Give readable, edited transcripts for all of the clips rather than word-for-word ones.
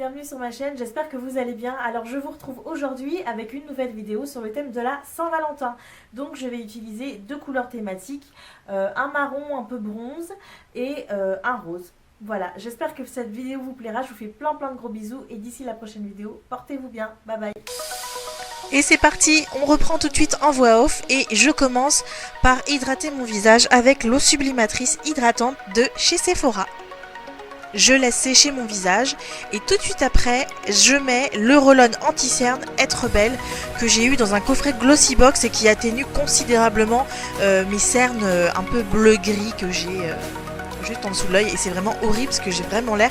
bienvenue sur ma chaîne, j'espère que vous allez bien. Alors je vous retrouve aujourd'hui avec une nouvelle vidéo sur le thème de la Saint-Valentin. Donc je vais utiliser deux couleurs thématiques, un marron un peu bronze et un rose. Voilà, j'espère que cette vidéo vous plaira, je vous fais plein de gros bisous et d'ici la prochaine vidéo, portez-vous bien, bye bye. Et c'est parti, on reprend tout de suite en voix off et je commence par hydrater mon visage avec l'eau sublimatrice hydratante de chez Sephora. Je laisse sécher mon visage et tout de suite après, je mets le roll-on anti-cerne Être Belle que j'ai eu dans un coffret Glossybox et qui atténue considérablement mes cernes un peu bleu-gris que j'ai juste en dessous de l'œil et c'est vraiment horrible parce que j'ai vraiment l'air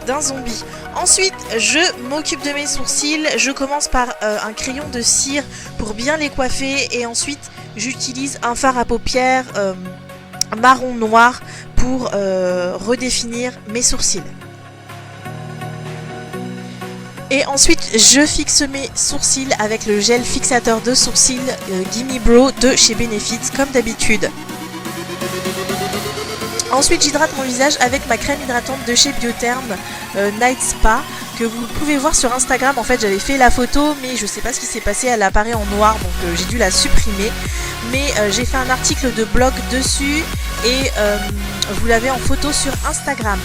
d'un zombie. Ensuite, je m'occupe de mes sourcils. Je commence par un crayon de cire pour bien les coiffer et ensuite j'utilise un fard à paupières marron noir pour redéfinir mes sourcils. Et ensuite, je fixe mes sourcils avec le gel fixateur de sourcils Gimme Brow de chez Benefit comme d'habitude. Ensuite, j'hydrate mon visage avec ma crème hydratante de chez Biotherm Night Spa que vous pouvez voir sur Instagram. En fait, j'avais fait la photo, mais je sais pas ce qui s'est passé, elle apparaît en noir, donc j'ai dû la supprimer. Mais j'ai fait un article de blog dessus et vous l'avez en photo sur Instagram.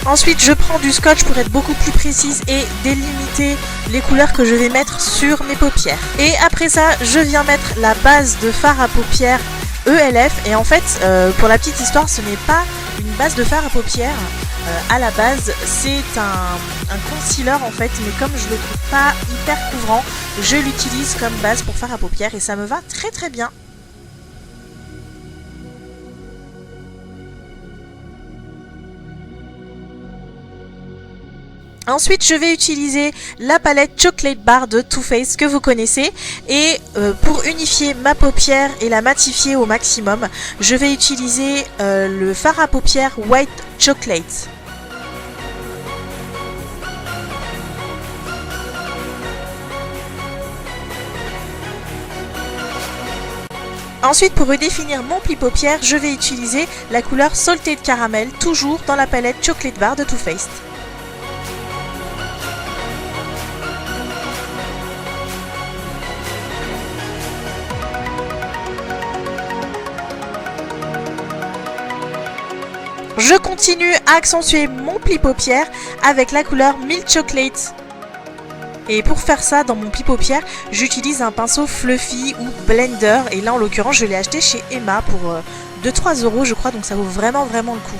Ensuite, je prends du scotch pour être beaucoup plus précise et délimiter les couleurs que je vais mettre sur mes paupières. Et après ça, je viens mettre la base de fard à paupières ELF et en fait pour la petite histoire ce n'est pas une base de fard à paupières à la base, c'est un concealer en fait, mais comme je le trouve pas hyper couvrant, je l'utilise comme base pour fard à paupières et ça me va très bien. Ensuite, je vais utiliser la palette Chocolate Bar de Too Faced que vous connaissez et pour unifier ma paupière et la matifier au maximum, je vais utiliser le fard à paupières White Chocolate. Ensuite, pour redéfinir mon pli paupière, je vais utiliser la couleur Salted Caramel, toujours dans la palette Chocolate Bar de Too Faced. Je continue à accentuer mon pli paupière avec la couleur Milk Chocolate. Et pour faire ça, dans mon pli paupière, j'utilise un pinceau fluffy ou blender. Et là, en l'occurrence, je l'ai acheté chez Emma pour 2-3 € je crois. Donc ça vaut vraiment le coup.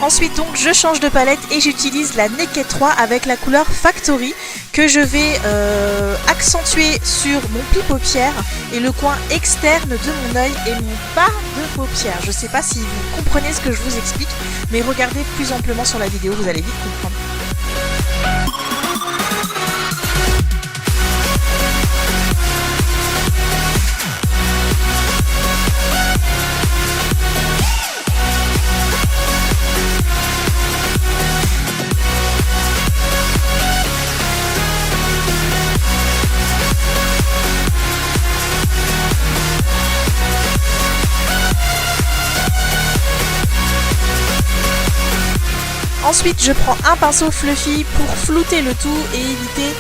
Ensuite donc je change de palette et j'utilise la Naked 3 avec la couleur Factory que je vais accentuer sur mon pli paupière et le coin externe de mon œil et mon bas de paupière. Je sais pas si vous comprenez ce que je vous explique, mais regardez plus amplement sur la vidéo, vous allez vite comprendre. Ensuite, je prends un pinceau fluffy pour flouter le tout et éviter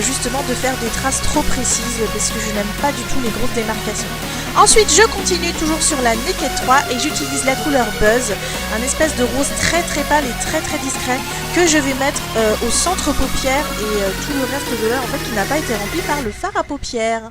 justement de faire des traces trop précises parce que je n'aime pas du tout les grosses démarcations. Ensuite, je continue toujours sur la Naked 3 et j'utilise la couleur Buzz, un espèce de rose très pâle et très discret que je vais mettre au centre paupière et tout le reste de l'œil en fait qui n'a pas été rempli par le fard à paupières.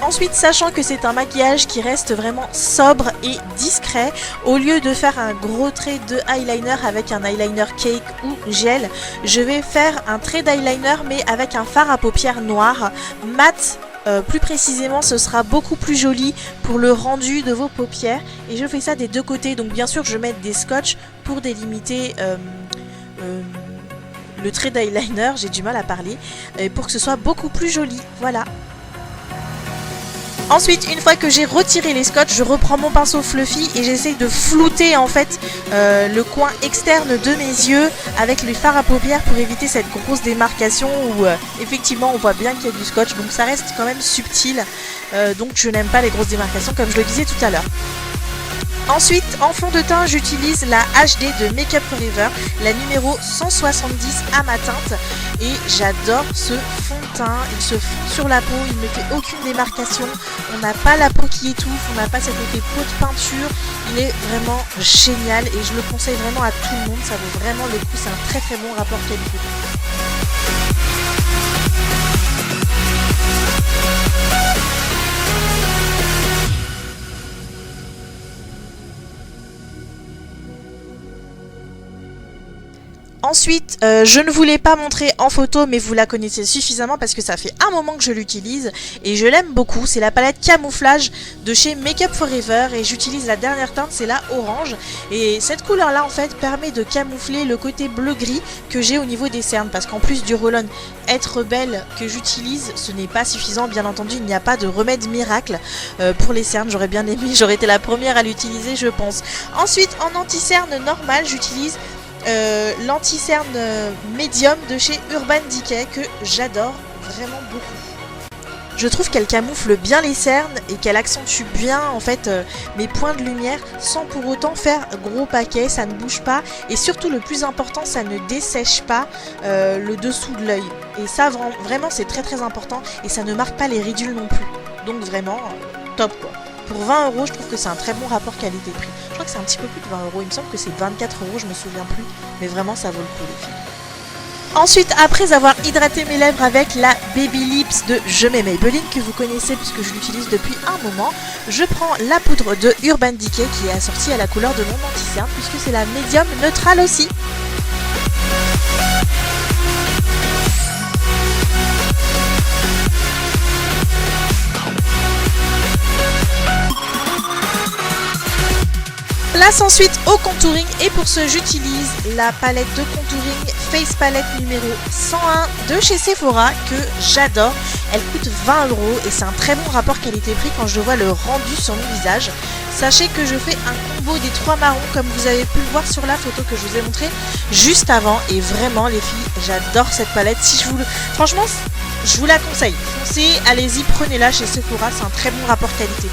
Ensuite, sachant que c'est un maquillage qui reste vraiment sobre et discret, au lieu de faire un gros trait de eyeliner avec un eyeliner cake ou gel, je vais faire un trait d'eyeliner mais avec un fard à paupières noir, mat. Plus précisément, ce sera beaucoup plus joli pour le rendu de vos paupières et je fais ça des deux côtés. Donc bien sûr, je mets des scotch pour délimiter le trait d'eyeliner, j'ai du mal à parler, pour que ce soit beaucoup plus joli. Voilà. Ensuite, une fois que j'ai retiré les scotch, je reprends mon pinceau fluffy et j'essaye de flouter en fait le coin externe de mes yeux avec le fard à paupières pour éviter cette grosse démarcation où effectivement on voit bien qu'il y a du scotch, donc ça reste quand même subtil, donc je n'aime pas les grosses démarcations comme je le disais tout à l'heure. Ensuite, en fond de teint, j'utilise la HD de Make Up For Ever, la numéro 170 à ma teinte. Et j'adore ce fond de teint, il se fond sur la peau, il ne fait aucune démarcation. On n'a pas la peau qui étouffe, on n'a pas cet effet peau de peinture. Il est vraiment génial et je le conseille vraiment à tout le monde, ça vaut vraiment le coup, c'est un très très bon rapport qualité-prix. Ensuite, je ne vous l'ai pas montré en photo, mais vous la connaissez suffisamment parce que ça fait un moment que je l'utilise et je l'aime beaucoup. C'est la palette camouflage de chez Make Up For Ever et j'utilise la dernière teinte, c'est la orange. Et cette couleur-là, en fait, permet de camoufler le côté bleu-gris que j'ai au niveau des cernes. Parce qu'en plus du roll-on Être Belle que j'utilise, ce n'est pas suffisant. Bien entendu, il n'y a pas de remède miracle pour les cernes. J'aurais bien aimé, j'aurais été la première à l'utiliser, je pense. Ensuite, en anti-cerne normal, j'utilise l'anti-cerne médium de chez Urban Decay que j'adore vraiment beaucoup. Je trouve qu'elle camoufle bien les cernes et qu'elle accentue bien en fait mes points de lumière sans pour autant faire gros paquet, ça ne bouge pas et surtout le plus important, ça ne dessèche pas le dessous de l'œil. Et ça vraiment c'est très très important et ça ne marque pas les ridules non plus. Donc vraiment top quoi. Pour 20 €, je trouve que c'est un très bon rapport qualité-prix. Je crois que c'est un petit peu plus de 20 €, il me semble que c'est 24 €, je me souviens plus. Mais vraiment, ça vaut le coup, les filles. Ensuite, après avoir hydraté mes lèvres avec la Baby Lips de Je m'aime Maybelline, que vous connaissez puisque je l'utilise depuis un moment, je prends la poudre de Urban Decay qui est assortie à la couleur de mon anti-cerne, puisque c'est la médium neutrale aussi. Place ensuite au contouring et pour ce j'utilise la palette de contouring Face Palette numéro 101 de chez Sephora que j'adore. Elle coûte 20 € et c'est un très bon rapport qualité-prix quand je vois le rendu sur mon visage. Sachez que je fais un combo des 3 marrons comme vous avez pu le voir sur la photo que je vous ai montrée juste avant et vraiment les filles j'adore cette palette. Franchement je vous la conseille, foncez, allez-y, prenez-la chez Sephora, c'est un très bon rapport qualité-prix.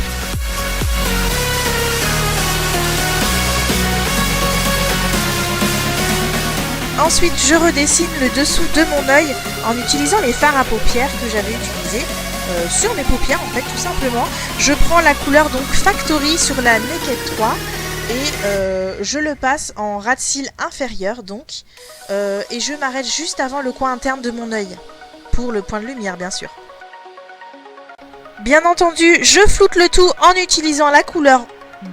Ensuite, je redessine le dessous de mon œil en utilisant les fards à paupières que j'avais utilisés sur mes paupières en fait tout simplement. Je prends la couleur donc Factory sur la Naked 3 et je le passe en ras de cils inférieur donc et je m'arrête juste avant le coin interne de mon œil pour le point de lumière bien sûr. Bien entendu, je floute le tout en utilisant la couleur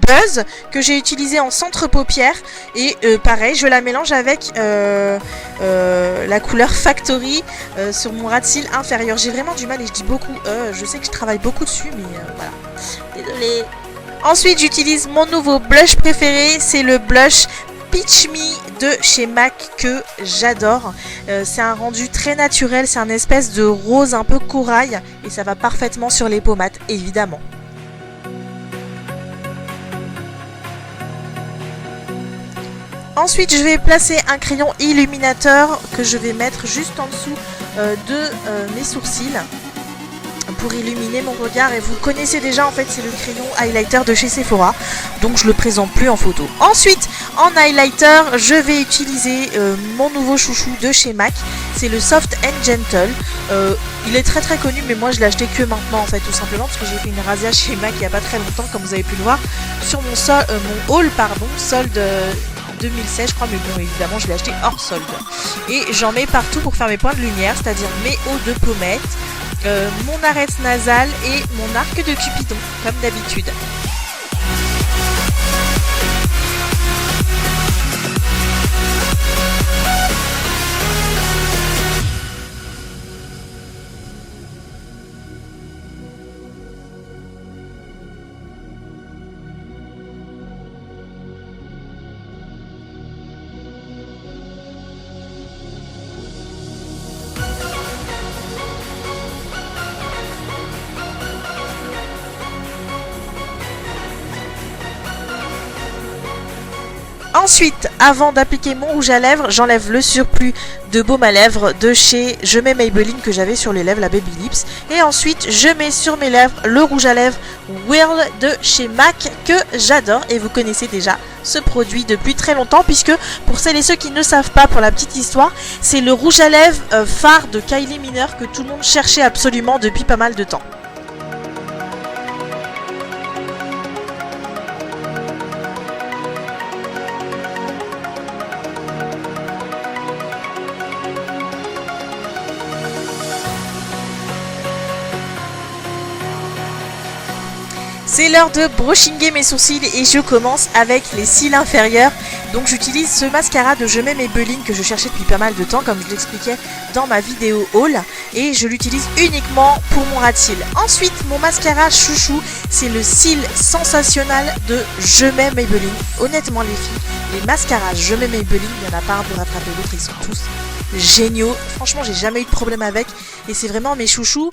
Buzz que j'ai utilisé en centre paupière et pareil je la mélange avec la couleur Factory sur mon ras de cils inférieur. J'ai vraiment du mal et je dis beaucoup je sais que je travaille beaucoup dessus mais voilà, désolée. Ensuite j'utilise mon nouveau blush préféré, c'est le blush Peach Me de chez MAC que j'adore. C'est un rendu très naturel, c'est un espèce de rose un peu corail et ça va parfaitement sur les pommettes évidemment. Ensuite, je vais placer un crayon illuminateur que je vais mettre juste en dessous de mes sourcils pour illuminer mon regard. Et vous connaissez déjà, en fait, c'est le crayon highlighter de chez Sephora. Donc, je le présente plus en photo. Ensuite, en highlighter, je vais utiliser mon nouveau chouchou de chez MAC. C'est le Soft and Gentle. Il est très très connu, mais moi je l'ai acheté que maintenant, en fait, tout simplement, parce que j'ai fait une razzia chez MAC il n'y a pas très longtemps, comme vous avez pu le voir, sur mon haul, solde 2016 je crois, mais bon évidemment je l'ai acheté hors solde et j'en mets partout pour faire mes points de lumière, c'est-à-dire mes hauts de pommettes, mon arête nasale et mon arc de Cupidon comme d'habitude. Ensuite, avant d'appliquer mon rouge à lèvres, j'enlève le surplus de baume à lèvres de chez Je mets Maybelline que j'avais sur les lèvres, la Baby Lips. Et ensuite, je mets sur mes lèvres le rouge à lèvres Whirl de chez MAC que j'adore. Et vous connaissez déjà ce produit depuis très longtemps puisque pour celles et ceux qui ne savent pas, pour la petite histoire, c'est le rouge à lèvres phare de Kylie Minogue que tout le monde cherchait absolument depuis pas mal de temps. C'est l'heure de brushinger mes sourcils et je commence avec les cils inférieurs. Donc j'utilise ce mascara de Je mets Maybelline que je cherchais depuis pas mal de temps comme je l'expliquais dans ma vidéo haul. Et je l'utilise uniquement pour mon ras de cils. Ensuite mon mascara chouchou c'est le cil sensationnel de Je mets Maybelline. Honnêtement les filles, les mascaras Je mets Maybelline, il n'y en a pas un pour rattraper l'autre, ils sont tous géniaux. Franchement j'ai jamais eu de problème avec et c'est vraiment mes chouchous.